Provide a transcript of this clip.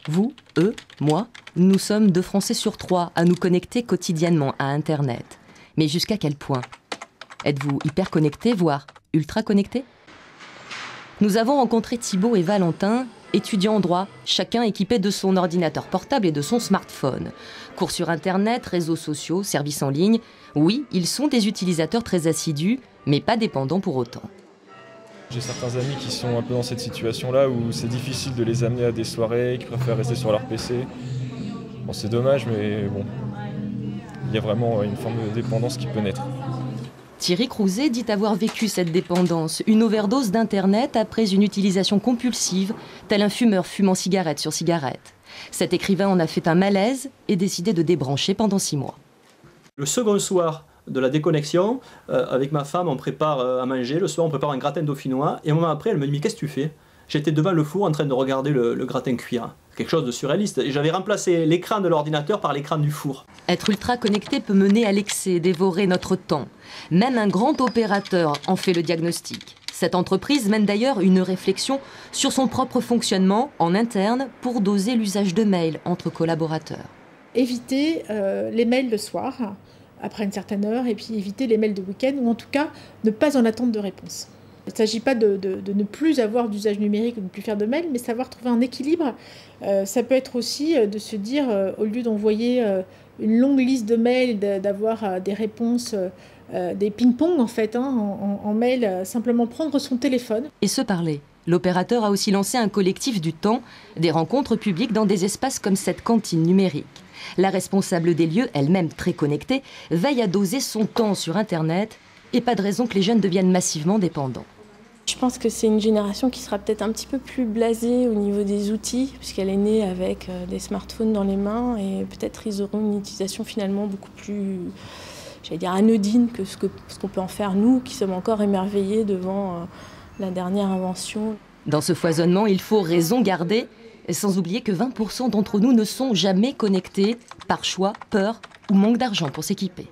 Vous, eux, moi, nous sommes 2 Français sur 3 à nous connecter quotidiennement à Internet. Mais jusqu'à quel point? Êtes-vous hyper connectés, voire ultra connectés? Nous avons rencontré Thibaut et Valentin, étudiants en droit, chacun équipé de son ordinateur portable et de son smartphone. Cours sur Internet, réseaux sociaux, services en ligne. Oui, ils sont des utilisateurs très assidus, mais pas dépendants pour autant. J'ai certains amis qui sont un peu dans cette situation-là où c'est difficile de les amener à des soirées, qui préfèrent rester sur leur PC. Bon, c'est dommage, mais bon, il y a vraiment une forme de dépendance qui peut naître. Thierry Crouzet dit avoir vécu cette dépendance, une overdose d'Internet après une utilisation compulsive, tel un fumeur fumant cigarette sur cigarette. Cet écrivain en a fait un malaise et décidé de débrancher pendant 6 mois. Le second soir de la déconnexion, avec ma femme, on prépare à manger. Le soir, on prépare un gratin dauphinois. Et un moment après, elle me dit « Mais qu'est-ce que tu fais ?» J'étais devant le four en train de regarder le gratin cuire. Quelque chose de surréaliste. Et j'avais remplacé l'écran de l'ordinateur par l'écran du four. Être ultra connecté peut mener à l'excès, dévorer notre temps. Même un grand opérateur en fait le diagnostic. Cette entreprise mène d'ailleurs une réflexion sur son propre fonctionnement en interne pour doser l'usage de mails entre collaborateurs. Éviter les mails le soir, après une certaine heure, et puis éviter les mails de week-end, ou en tout cas ne pas en attendre de réponse. Il ne s'agit pas de ne plus avoir d'usage numérique ou de ne plus faire de mails, mais savoir trouver un équilibre. Ça peut être aussi de se dire, au lieu d'envoyer une longue liste de mails, d'avoir des réponses, des ping-pong en fait, en mail, simplement prendre son téléphone. Et se parler. L'opérateur a aussi lancé un collectif du temps, des rencontres publiques dans des espaces comme cette cantine numérique. La responsable des lieux, elle-même très connectée, veille à doser son temps sur Internet et pas de raison que les jeunes deviennent massivement dépendants. Je pense que c'est une génération qui sera peut-être un petit peu plus blasée au niveau des outils, puisqu'elle est née avec des smartphones dans les mains et peut-être ils auront une utilisation finalement beaucoup plus, j'allais dire, anodine que ce qu'on peut en faire nous, qui sommes encore émerveillés devant la dernière invention. Dans ce foisonnement, il faut raison garder, sans oublier que 20% d'entre nous ne sont jamais connectés par choix, peur ou manque d'argent pour s'équiper.